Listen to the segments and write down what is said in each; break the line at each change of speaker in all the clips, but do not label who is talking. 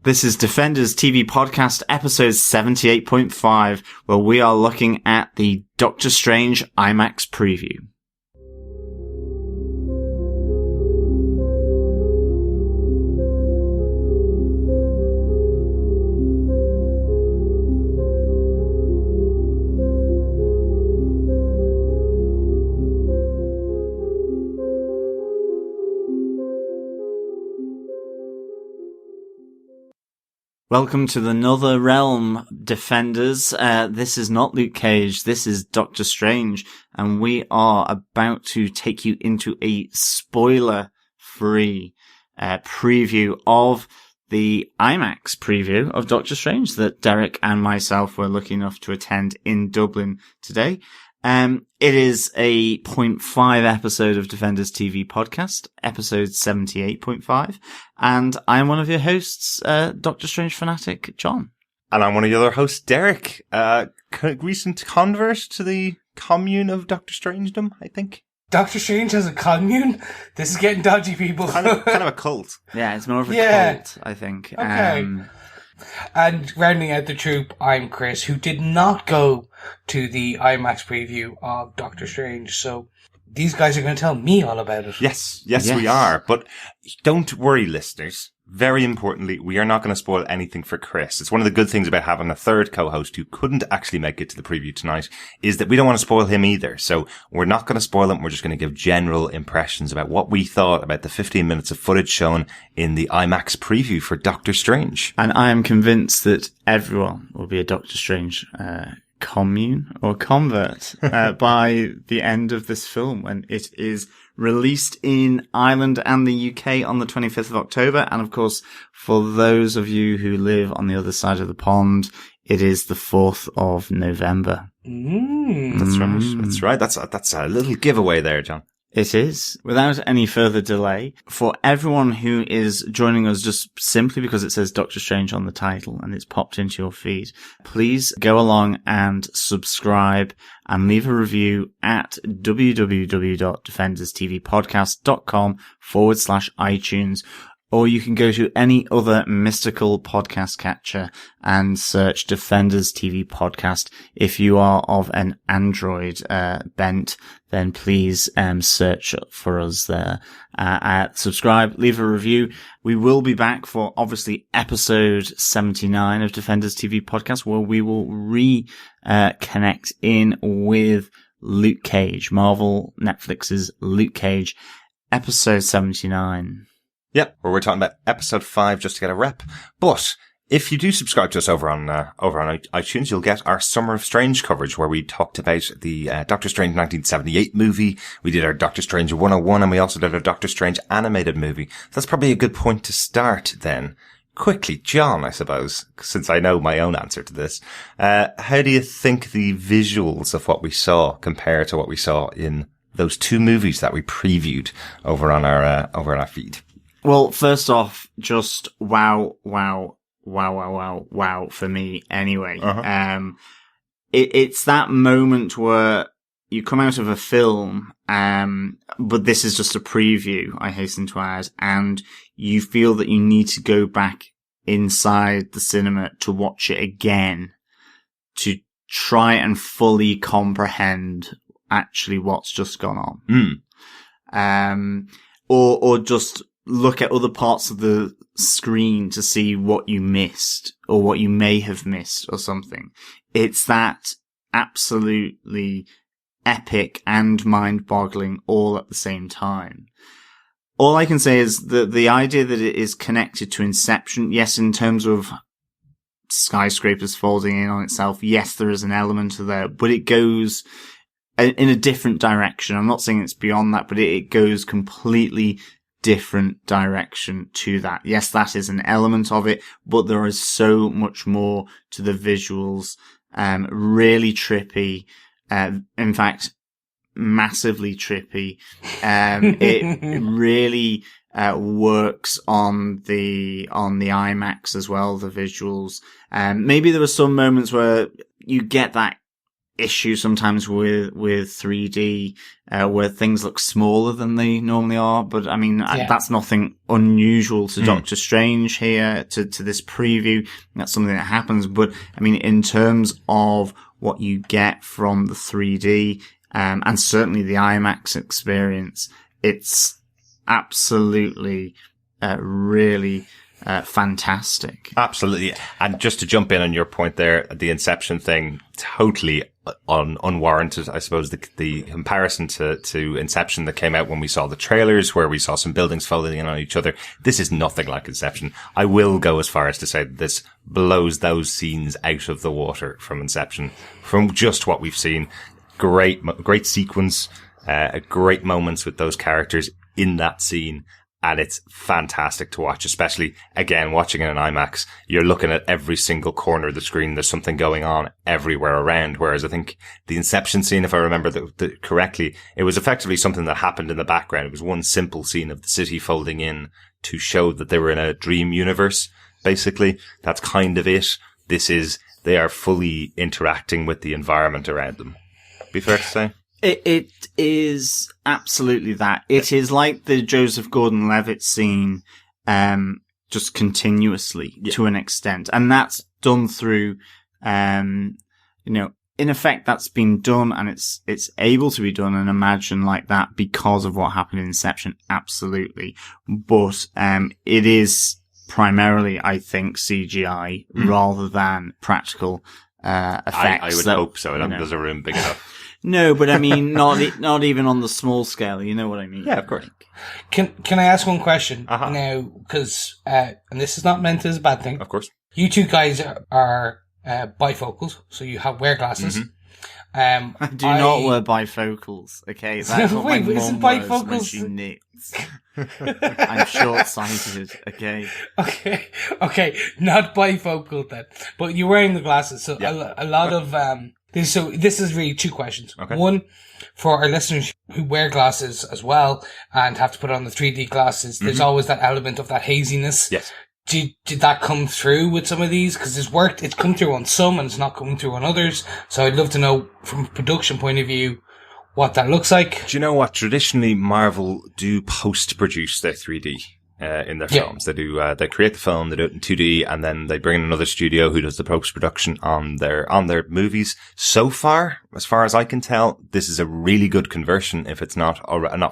This is Defenders TV Podcast episode 78.5, where we are looking at the Doctor Strange IMAX preview. Welcome to the Another Realm, Defenders. This is not Luke Cage, this is Doctor Strange, and we are about to take you into a spoiler-free preview of the IMAX preview of Doctor Strange that Derek and myself were lucky enough to attend in Dublin today. It is a 0.5 episode of Defenders TV Podcast, episode 78.5, and I'm one of your hosts, Doctor Strange fanatic, John.
And I'm one of the other hosts, Derek, recent convert to the commune of Doctor Strangedom, I think.
Doctor Strange has a commune? This is getting dodgy, people.
Kind of a cult.
Yeah, it's more of a cult, I think.
Okay. And rounding out the troop, I'm Chris, who did not go to the IMAX preview of Doctor Strange. So these guys are going to tell me all about it.
Yes, we are. But don't worry, listeners. Very importantly, we are not going to spoil anything for Chris. It's one of the good things about having a third co-host who couldn't actually make it to the preview tonight is that we don't want to spoil him either. So we're not going to spoil him. We're just going to give general impressions about what we thought about the 15 minutes of footage shown in the IMAX preview for Doctor Strange.
And I am convinced that everyone will be a Doctor Strange commune or convert by the end of this film when it is released in Ireland and the UK on the 25th of October. And of course, for those of you who live on the other side of the pond, it is the 4th of November.
That's right. That's a little giveaway there, John.
It is. Without any further delay, for everyone who is joining us just simply because it says Doctor Strange on the title and it's popped into your feed, please go along and subscribe and leave a review at www.defenderstvpodcast.com/iTunes. Or you can go to any other mystical podcast catcher and search Defenders TV Podcast. If you are of an Android bent, then please search for us there. Subscribe, leave a review. We will be back for obviously episode 79 of Defenders TV Podcast, where we will connect in with Luke Cage, Marvel Netflix's Luke Cage, episode 79.
Yep, where we're talking about episode 5 just to get a rep. But if you do subscribe to us over on iTunes, you'll get our Summer of Strange coverage where we talked about the Doctor Strange 1978 movie. We did our Doctor Strange 101 and we also did our Doctor Strange animated movie. That's probably a good point to start then. Quickly, John, I suppose, since I know my own answer to this. How do you think the visuals of what we saw compare to what we saw in those two movies that we previewed over on our feed?
Well, first off, just wow for me anyway. It's that moment where you come out of a film, but this is just a preview, I hasten to add, and you feel that you need to go back inside the cinema to watch it again to try and fully comprehend actually what's just gone on. Or just look at other parts of the screen to see what you missed or what you may have missed or something. It's that absolutely epic and mind-boggling all at the same time. All I can say is that the idea that it is connected to Inception, yes, in terms of skyscrapers folding in on itself, yes, there is an element of there, but it goes in a different direction. I'm not saying it's beyond that, but it goes completely different direction to that. Yes, that is an element of it, but there is so much more to the visuals. Really trippy. In fact, massively trippy. It really works on the IMAX as well, the visuals. Maybe there were some moments where you get that issue sometimes with 3D, where things look smaller than they normally are. But I mean, that's nothing unusual to Doctor Strange here, to this preview. That's something that happens. But I mean, in terms of what you get from the 3D, and certainly the IMAX experience, it's absolutely, really, fantastic.
Absolutely. And just to jump in on your point there, the Inception thing, totally unwarranted. I suppose the comparison to Inception that came out when we saw the trailers, where we saw some buildings folding in on each other. This is nothing like Inception. I will go as far as to say that this blows those scenes out of the water from Inception, from just what we've seen. Great sequence, great moments with those characters in that scene. And it's fantastic to watch, especially, again, watching in an IMAX. You're looking at every single corner of the screen. There's something going on everywhere around. Whereas I think the Inception scene, if I remember correctly, it was effectively something that happened in the background. It was one simple scene of the city folding in to show that they were in a dream universe, basically. That's kind of it. They are fully interacting with the environment around them. Be fair to say?
It is absolutely that. It is like the Joseph Gordon-Levitt scene, just continuously to an extent. And that's done through, in effect, that's been done and it's able to be done and imagined like that because of what happened in Inception. Absolutely. But, it is primarily, I think, CGI rather than practical, effects.
I would hope so. I don't think there's a room big enough.
No, but I mean, not even on the small scale. You know what I mean?
Yeah, of course.
Can I ask one question now? Because and this is not meant as a bad thing.
Of course.
You two guys are bifocals, so you wear glasses.
I do not wear bifocals. Okay, that's what my mum wears when she knits. I'm short-sighted. Okay.
Okay, not bifocal then. But you're wearing the glasses, so a lot of So this is really two questions.
Okay.
One, for our listeners who wear glasses as well and have to put on the 3D glasses, there's always that element of that haziness.
Yes.
Did that come through with some of these? Because it's come through on some and it's not coming through on others. So I'd love to know from a production point of view what that looks like.
Do you know what? Traditionally, Marvel do post-produce their 3D. In their films. They create the film, they do it in 2D, and then they bring in another studio who does the post-production on their movies. So far as I can tell, this is a really good conversion if it's not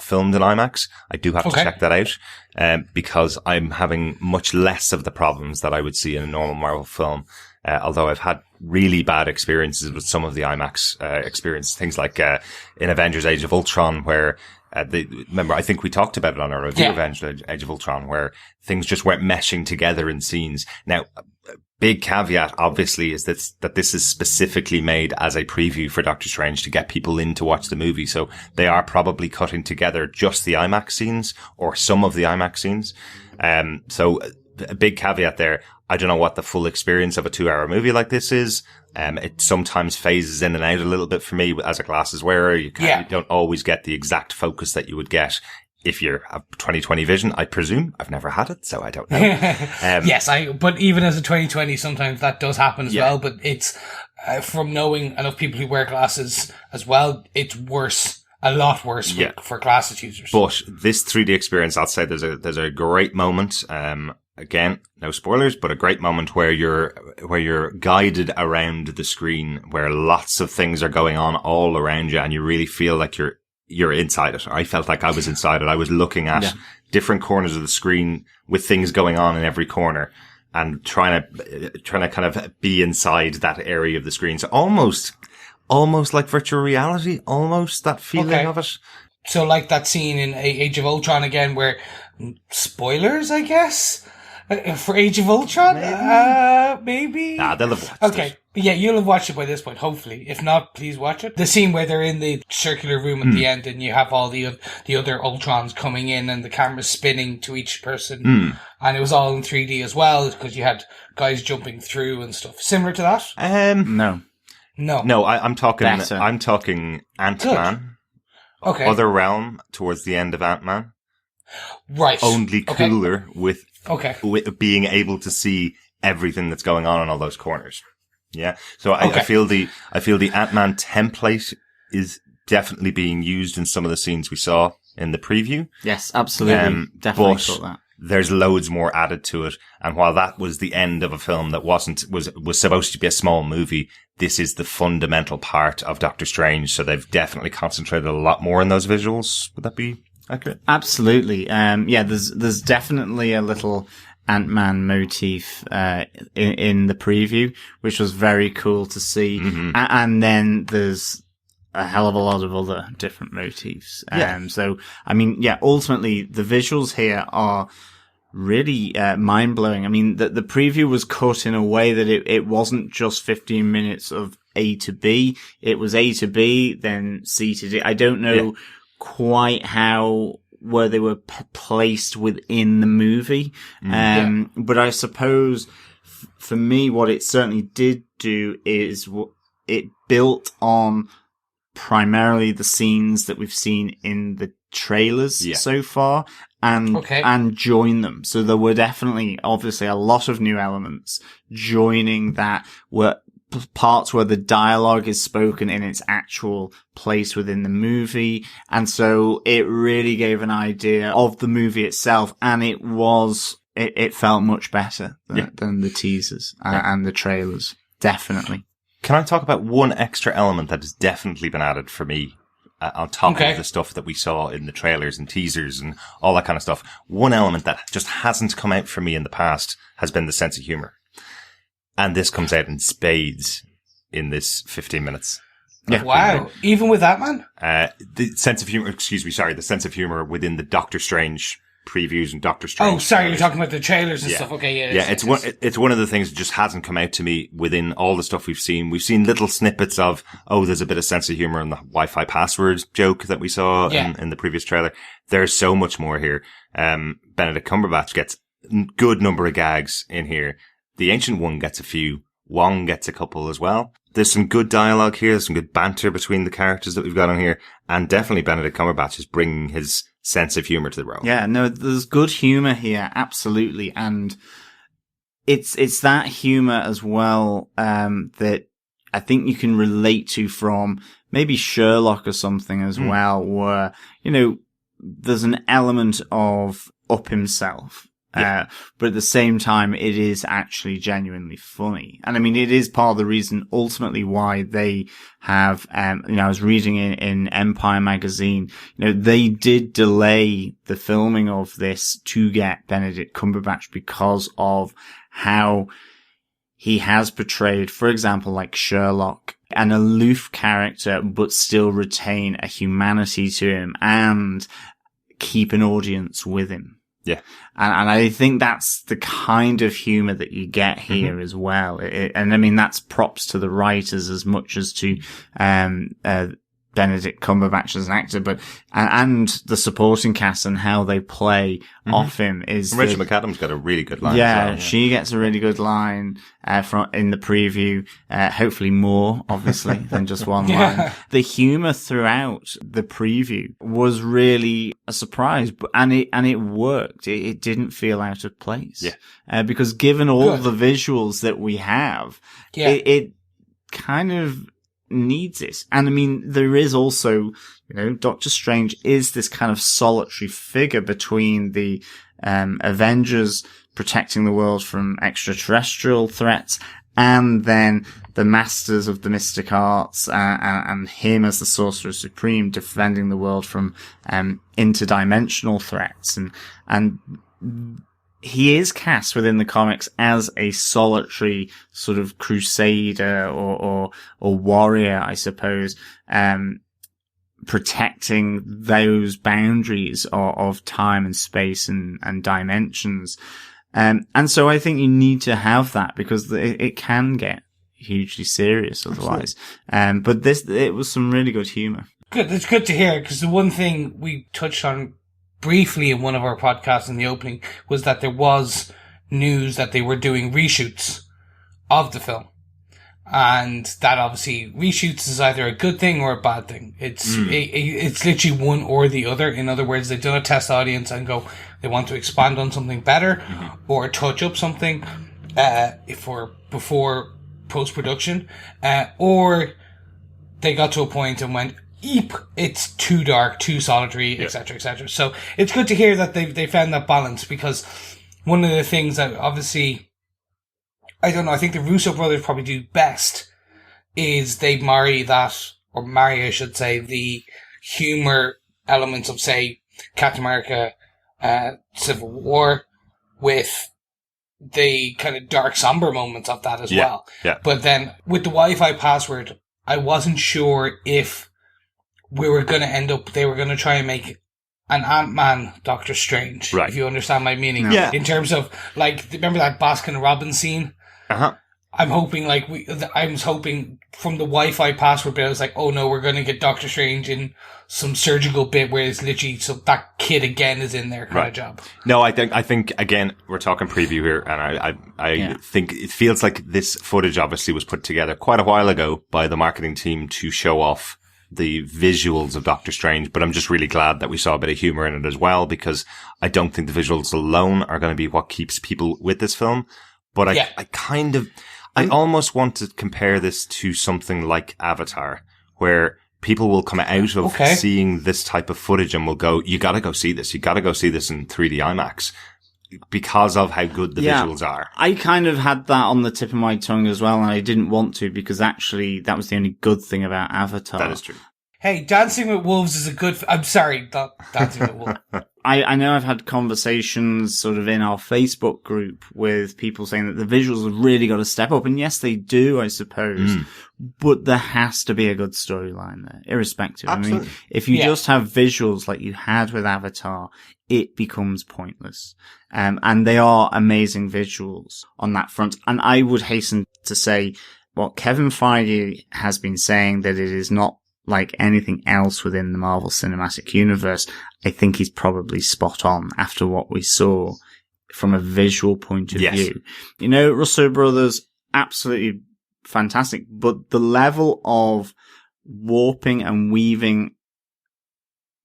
filmed in IMAX. I do have to check that out, because I'm having much less of the problems that I would see in a normal Marvel film. Although I've had really bad experiences with some of the IMAX, experience, things like, in Avengers Age of Ultron, where remember, I think we talked about it on our review of Age of Ultron, where things just weren't meshing together in scenes. Now, a big caveat, obviously, is that this is specifically made as a preview for Doctor Strange to get people in to watch the movie. So they are probably cutting together just the IMAX scenes or some of the IMAX scenes. So a big caveat there. I don't know what the full experience of a 2-hour movie like this is. It sometimes phases in and out a little bit for me as a glasses wearer. You don't always get the exact focus that you would get if you have 20/20 vision. I presume. I've never had it, so I don't know.
Yes, but even as a 20/20, sometimes that does happen as well. But it's, from knowing enough people who wear glasses as well, it's worse. A lot worse for glasses users.
But this 3D experience, I'll say there's a great moment. Again, no spoilers, but a great moment where you're guided around the screen, where lots of things are going on all around you, and you really feel like you're inside it. I felt like I was inside it. I was looking at different corners of the screen with things going on in every corner, and trying to kind of be inside that area of the screen. So almost like virtual reality, almost that feeling of it.
So like that scene in Age of Ultron again, where spoilers, I guess. For Age of Ultron? Maybe?
Nah, they'll have watched it.
Yeah, you'll have watched it by this point, hopefully. If not, please watch it. The scene where they're in the circular room at the end and you have all the other Ultrons coming in and the camera's spinning to each person. And it was all in 3D as well, because you had guys jumping through and stuff. Similar to that?
No.
No, I'm talking
Better.
I'm talking Ant-Man.
Okay.
Other Realm towards the end of Ant-Man.
Right.
Only cooler with
Okay.
with being able to see everything that's going on in all those corners. Yeah. So I feel the Ant-Man template is definitely being used in some of the scenes we saw in the preview.
Yes, absolutely. Definitely thought that.
There's loads more added to it. And while that was the end of a film that was supposed to be a small movie, this is the fundamental part of Doctor Strange. So they've definitely concentrated a lot more on those visuals. Would that be accurate?
Absolutely. Yeah, there's definitely a little Ant-Man motif, in the preview, which was very cool to see. Mm-hmm. And then there's a hell of a lot of other different motifs. So, I mean, yeah, ultimately the visuals here are really mind-blowing. I mean, the preview was cut in a way that it wasn't just 15 minutes of A to B. It was A to B, then C to D. I don't know quite where they were placed within the movie. But I suppose for me, what it certainly did do is it built on primarily the scenes that we've seen in the trailers so far and join them. So there were definitely, obviously, a lot of new elements joining that were parts where the dialogue is spoken in its actual place within the movie. And so it really gave an idea of the movie itself. And it felt much better than the teasers and the trailers. Definitely.
Can I talk about one extra element that has definitely been added for me on top of the stuff that we saw in the trailers and teasers and all that kind of stuff? One element that just hasn't come out for me in the past has been the sense of humor. And this comes out in spades in this 15 minutes.
Yeah. Wow. Even with that, man?
The sense of humor within the Doctor Strange previews and Doctor Strange.
Oh, sorry, you're talking about the trailers and stuff. Okay, yeah.
It's one of the things that just hasn't come out to me within all the stuff we've seen. We've seen little snippets of, there's a bit of sense of humor in the Wi-Fi password joke that we saw in the previous trailer. There's so much more here. Benedict Cumberbatch gets a good number of gags in here. The Ancient One gets a few. Wong gets a couple as well. There's some good dialogue here. There's some good banter between the characters that we've got on here. And definitely Benedict Cumberbatch is bringing his sense of humor to the role.
Yeah, no, there's good humor here. Absolutely. And it's that humor as well, that I think you can relate to from maybe Sherlock or something as well, where, there's an element of up himself. But at the same time, it is actually genuinely funny. And I mean, it is part of the reason ultimately why they have, I was reading in Empire magazine, they did delay the filming of this to get Benedict Cumberbatch because of how he has portrayed, for example, like Sherlock, an aloof character, but still retain a humanity to him and keep an audience with him.
Yeah.
And I think that's the kind of humor that you get here as well. And I mean, that's props to the writers as much as to, Benedict Cumberbatch as an actor, but, and the supporting cast and how they play off him is.
Rachel McAdams got a really good line.
Yeah, she gets a really good line, in the preview, hopefully more, obviously, than just one line. The humor throughout the preview was really a surprise, and it worked. It didn't feel out of place. Yeah. Because given all the visuals that we have, it kind of needs it. And I mean, there is also, Doctor Strange is this kind of solitary figure between the Avengers protecting the world from extraterrestrial threats and then the Masters of the Mystic Arts and him as the Sorcerer Supreme defending the world from interdimensional threats. And he is cast within the comics as a solitary sort of crusader or warrior, I suppose, protecting those boundaries of time and space and dimensions. And so I think you need to have that because it can get hugely serious otherwise. But it was some really good humor.
Good. It's good to hear because the one thing we touched on briefly in one of our podcasts in the opening was that there was news that they were doing reshoots of the film. And that obviously reshoots is either a good thing or a bad thing. It's literally one or the other. In other words, they've done a test audience and they want to expand on something better or touch up something, before post-production, or they got to a point and went, eep, it's too dark, too solitary, etc., etc. So it's good to hear that they found that balance, because one of the things that obviously, I don't know, I think the Russo brothers probably do best is they marry, I should say, the humor elements of, say, Captain America, Civil War, with the kind of dark, somber moments of that as well.
Yeah.
But then with the Wi-Fi password, I wasn't sure if we were going to they were going to try and make an Ant-Man Doctor Strange.
Right.
If you understand my meaning.
Yeah.
In terms of, like, remember that Baskin Robbins scene?
Uh-huh.
I'm hoping, I was hoping from the Wi-Fi password bit, I was like, oh no, we're going to get Doctor Strange in some surgical bit where it's literally, so that kid again is in there kind of job.
No, I think again, we're talking preview here, and I think it feels like this footage obviously was put together quite a while ago by the marketing team to show off the visuals of Doctor Strange, but I'm just really glad that we saw a bit of humor in it as well, because I don't think the visuals alone are going to be what keeps people with this film. But I almost want to compare this to something like Avatar, where people will come out of seeing this type of footage and will go, you gotta go see this. You gotta go see this in 3D IMAX, because of how good the visuals are. I
kind of had that on the tip of my tongue as well, and I didn't want to, because actually that was the only good thing about Avatar.
That is true.
Hey, Dancing with Wolves is a good... I'm sorry, not Dancing with Wolves.
I know I've had conversations sort of in our Facebook group with people saying that the visuals have really got to step up. And yes, they do, I suppose. But there has to be a good storyline there, irrespective.
Absolutely.
I mean, if you just have visuals like you had with Avatar, it becomes pointless. And they are amazing visuals on that front. And I would hasten to say what Kevin Feige has been saying, that it is not like anything else within the Marvel Cinematic Universe. I think he's probably spot on after what we saw from a visual point of view. You know, Russo brothers, absolutely fantastic, but the level of warping and weaving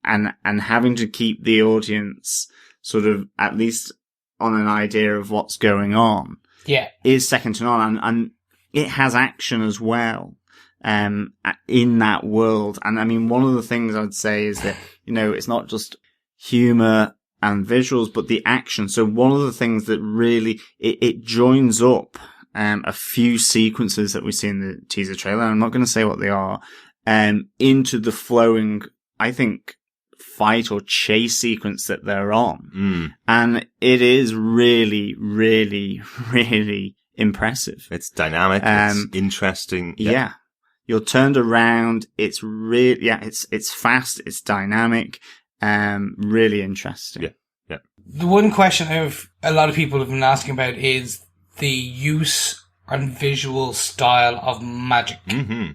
and having to keep the audience sort of at least on an idea of what's going on is second to none. And it has action as well. In that world. And I mean, one of the things I'd say is that, you know, it's not just humor and visuals, but the action. So one of the things that really, it joins up, a few sequences that we see in the teaser trailer. I'm not going to say what they are, into the flowing, I think, fight or chase sequence that they're on. And it is really, really, really impressive.
It's dynamic. It's interesting.
Yeah. You're turned around. It's really, it's fast. It's dynamic. Really interesting.
Yeah.
The one question a lot of people have been asking about is the use and visual style of magic.
Mm-hmm.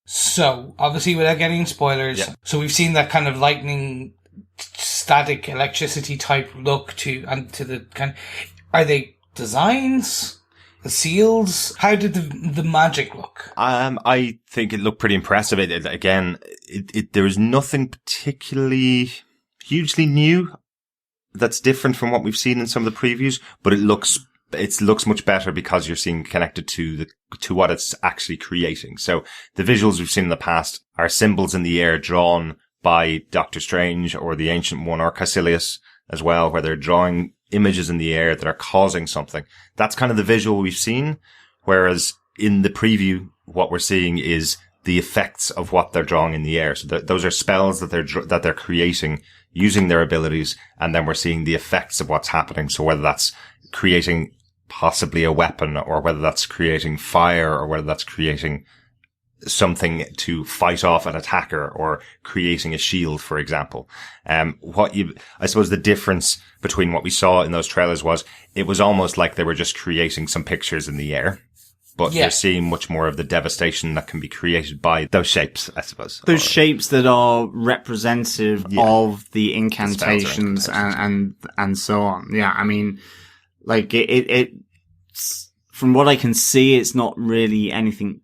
So, obviously, without getting in spoilers, so we've seen that kind of lightning, static, electricity type look to the kind of, are they designs? The seals? How did the magic look?
I think it looked pretty impressive. There is nothing particularly hugely new that's different from what we've seen in some of the previews, but it looks much better because you're seeing connected to what it's actually creating. So the visuals we've seen in the past are symbols in the air drawn by Doctor Strange or the Ancient One or Caecilius as well, where they're drawing images in the air that are causing something. That's kind of the visual we've seen. Whereas in the preview, what we're seeing is the effects of what they're drawing in the air. So those are spells that they're creating using their abilities. And then we're seeing the effects of what's happening. So whether that's creating possibly a weapon or whether that's creating fire or whether that's creating something to fight off an attacker or creating a shield, for example. I suppose the difference between what we saw in those trailers was it was almost like they were just creating some pictures in the air, but you're seeing much more of the devastation that can be created by those shapes, I suppose.
Those shapes that are representative of the incantations and so on. Yeah. I mean, like it's from what I can see, it's not really anything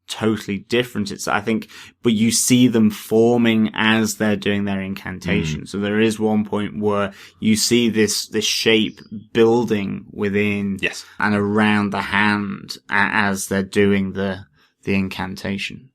totally different. I think, but you see them forming as they're doing their incantation. So there is one point where you see this shape building within and around the hand as they're doing the incantation.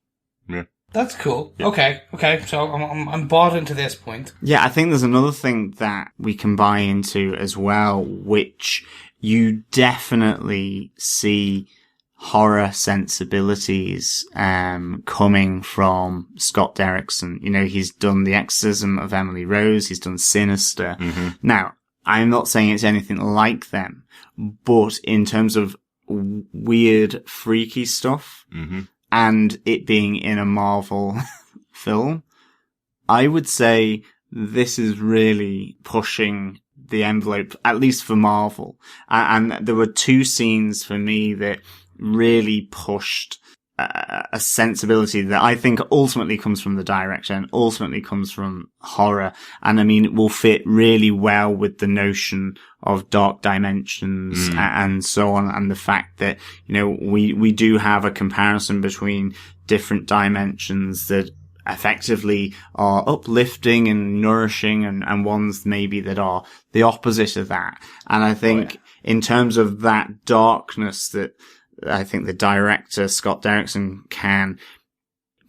Yeah.
That's cool. Yeah. Okay. So I'm bought into this point.
Yeah, I think there's another thing that we can buy into as well, which you definitely see horror sensibilities coming from Scott Derrickson. You know, he's done The Exorcism of Emily Rose, he's done Sinister. Now, I'm not saying it's anything like them, but in terms of weird, freaky stuff, and it being in a Marvel film, I would say this is really pushing the envelope, at least for Marvel. And there were two scenes for me that really pushed a sensibility that I think ultimately comes from the director and ultimately comes from horror. And I mean, it will fit really well with the notion of dark dimensions and so on. And the fact that, you know, we do have a comparison between different dimensions that effectively are uplifting and nourishing and ones maybe that are the opposite of that. And I think in terms of that darkness that I think the director, Scott Derrickson, can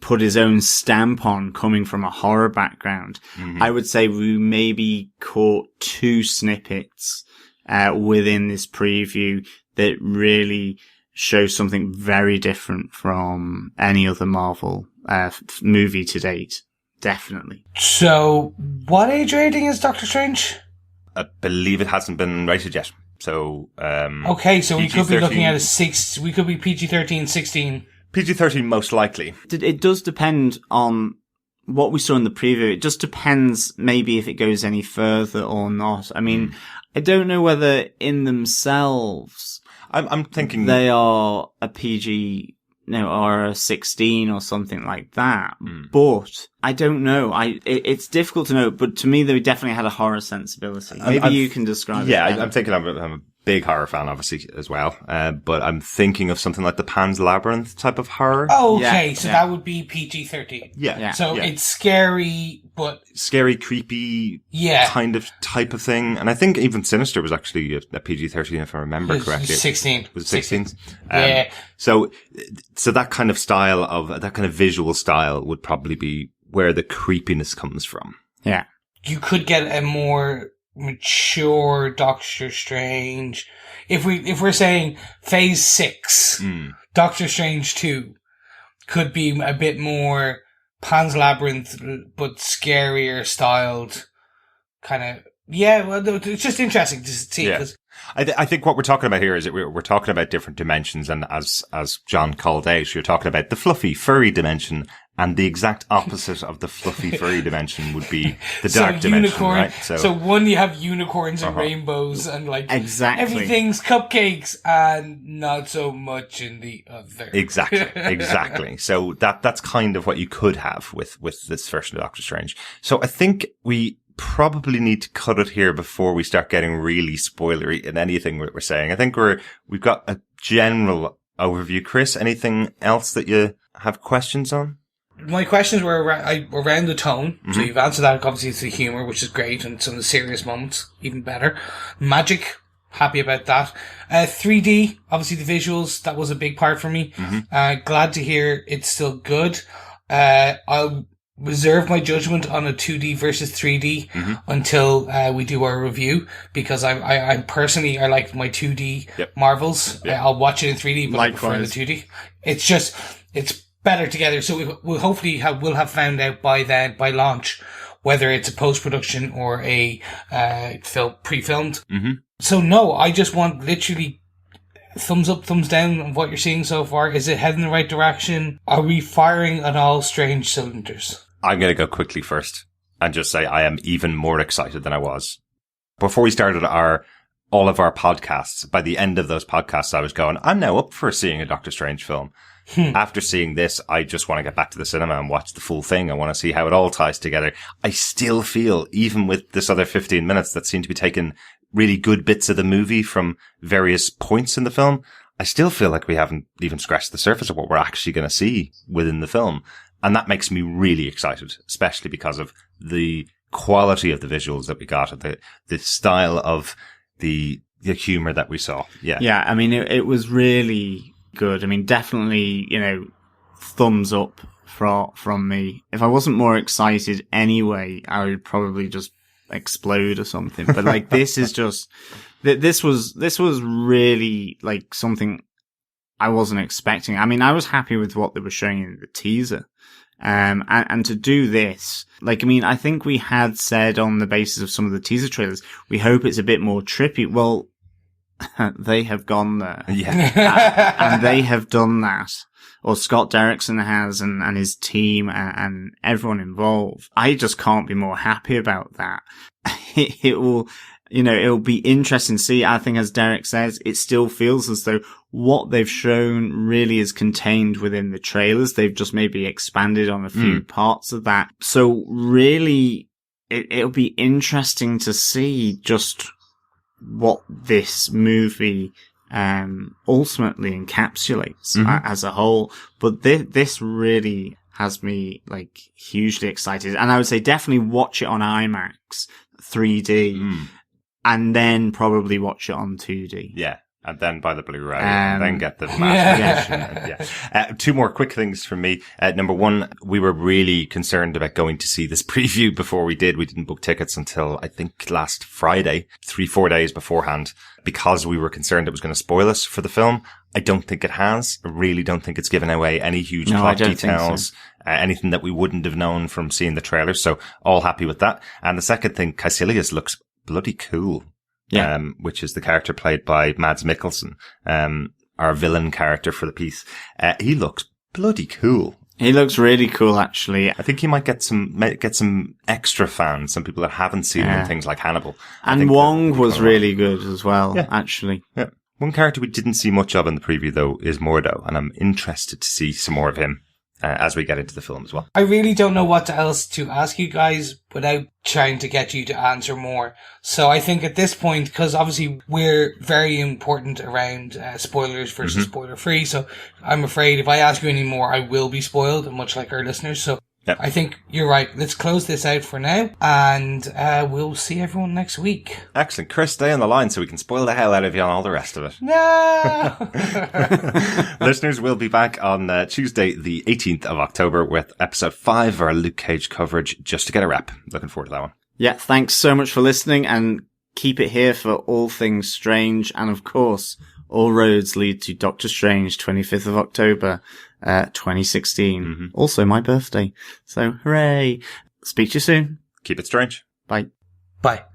put his own stamp on coming from a horror background. I would say we maybe caught two snippets within this preview that really show something very different from any other Marvel movie to date. Definitely.
So, what age rating is Doctor Strange?
I believe it hasn't been rated yet. So,
okay, so we could be looking at we could be PG-13, 16.
PG-13 most likely.
It does depend on what we saw in the preview. It just depends maybe if it goes any further or not. I mean, I don't know whether in themselves
I'm thinking
they are a PG, or a 16 or something like that. But I don't know. It's difficult to know, but to me, they definitely had a horror sensibility. Maybe you can describe it.
Yeah, I'm thinking I'm a big horror fan, obviously, as well. But I'm thinking of something like the Pan's Labyrinth type of horror.
Oh, okay. So that would be PG-13.
Yeah.
So it's scary, but
scary, creepy, kind of type of thing. And I think even Sinister was actually a PG-13, if I remember correctly.
16.
Was it 16?
Yeah.
So that kind of that kind of visual style would probably be where the creepiness comes from.
Yeah.
You could get a more mature Doctor Strange. If we're saying Phase 6, Doctor Strange 2 could be a bit more Pan's Labyrinth, but scarier styled, kind of. Yeah, well, it's just interesting to see.
Yeah. I think what we're talking about here is that we're talking about different dimensions, and as John called out, you're talking about the fluffy, furry dimension, and the exact opposite of the fluffy, furry dimension would be the dark dimension, right?
So one, you have unicorns and rainbows, and everything's cupcakes, and not so much in the other.
Exactly. So that's kind of what you could have with this version of Doctor Strange. So I think we probably need to cut it here before we start getting really spoilery in anything we're saying. I think we've got a general overview. Chris, anything else that you have questions on?
My questions were around the tone. So you've answered that. Obviously, it's the humor, which is great, and some of the serious moments, even better. Magic, happy about that. 3D, obviously the visuals, that was a big part for me. Glad to hear it's still good. I'll reserve my judgment on a 2D versus 3D until we do our review, because I personally, I like my 2D Marvels. I'll watch it in 3D, but likewise. I prefer the 2D. It's better together. So we'll hopefully have found out by launch whether it's a post-production or a pre-filmed. So no, I just want literally thumbs up, thumbs down on what you're seeing so far. Is it heading in the right direction? Are we firing on all strange cylinders?
I'm going to go quickly first and just say I am even more excited than I was. Before we started all of our podcasts, by the end of those podcasts, I was going, I'm now up for seeing a Doctor Strange film. After seeing this, I just want to get back to the cinema and watch the full thing. I want to see how it all ties together. I still feel, even with this other 15 minutes that seem to be taking really good bits of the movie from various points in the film, I still feel like we haven't even scratched the surface of what we're actually going to see within the film. And that makes me really excited, especially because of the quality of the visuals that we got, the style of the humor that we saw. Yeah.
Yeah. I mean, it was really good. I mean, definitely, thumbs up from me. If I wasn't more excited anyway, I would probably just explode or something. But like, this is just, this was really like something I wasn't expecting. I mean, I was happy with what they were showing in the teaser. And to do this, like, I mean, I think we had said on the basis of some of the teaser trailers, we hope it's a bit more trippy. Well, they have gone there.
Yeah.
And they have done that. Or Scott Derrickson has, and his team and everyone involved. I just can't be more happy about that. It will, it'll be interesting to see. I think, as Derek says, it still feels as though what they've shown really is contained within the trailers. They've just maybe expanded on a few parts of that. So really, it'll be interesting to see just what this movie ultimately encapsulates as a whole. But this really has me like hugely excited. And I would say definitely watch it on IMAX 3D and then probably watch it on 2D.
Yeah. And then buy the Blu-ray, and then get the master edition. Yeah. Two more quick things from me. Number one, we were really concerned about going to see this preview before we did. We didn't book tickets until I think last Friday, 3-4 days beforehand, because we were concerned it was going to spoil us for the film. I don't think it has. I really don't think it's given away any huge plot details, anything that we wouldn't have known from seeing the trailer. So all happy with that. And the second thing, Caecilius looks bloody cool.
Yeah.
Which is the character played by Mads Mikkelsen, our villain character for the piece. He looks bloody cool.
He looks really cool, actually.
I think he might get some extra fans, some people that haven't seen him in things like Hannibal.
And Wong was really good as well, actually.
Yeah. One character we didn't see much of in the preview, though, is Mordo, and I'm interested to see some more of him as we get into the film as well.
I really don't know what else to ask you guys without trying to get you to answer more. So I think at this point, because obviously we're very important around spoilers versus spoiler free, so I'm afraid if I ask you any more, I will be spoiled, much like our listeners. So
Yep.
I think you're right. Let's close this out for now, and we'll see everyone next week.
Excellent. Chris, stay on the line so we can spoil the hell out of you on all the rest of it.
No!
Listeners, we'll be back on Tuesday, the 18th of October with episode 5 of our Luke Cage coverage, just to get a wrap. Looking forward to that one.
Yeah, thanks so much for listening, and keep it here for all things strange. And of course, all roads lead to Doctor Strange, 25th of October, 2016. Also my birthday. So hooray. Speak to you soon.
Keep it strange.
Bye.
Bye.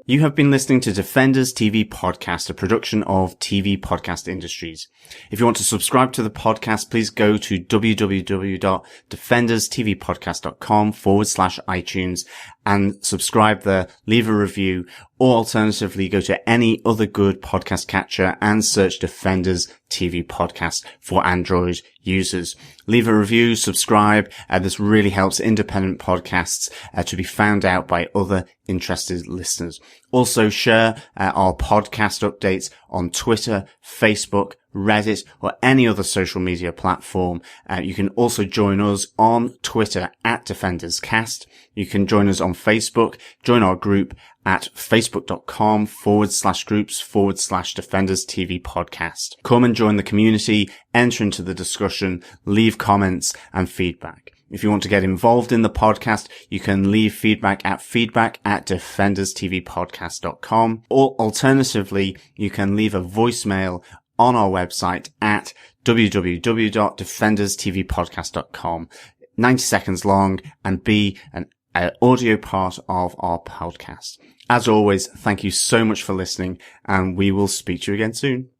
You have been listening to Defenders TV Podcast, a production of TV Podcast Industries. If you want to subscribe to the podcast, please go to www.defenderstvpodcast.com/iTunes and subscribe there, leave a review, or alternatively go to any other good podcast catcher and search Defenders TV Podcast for Android users. Leave a review, subscribe. This really helps independent podcasts to be found out by other interested listeners. Also share our podcast updates on Twitter, Facebook, Reddit, or any other social media platform. You can also join us on Twitter at DefendersCast. You can join us on Facebook, join our group at facebook.com/groups/Defenders TV Podcast. Come and join the community, enter into the discussion, leave comments and feedback. If you want to get involved in the podcast, you can leave feedback at defenderstvpodcast.com, or alternatively, you can leave a voicemail on our website at www.defenderstvpodcast.com. 90 seconds long and be an audio part of our podcast. As always, thank you so much for listening, and we will speak to you again soon.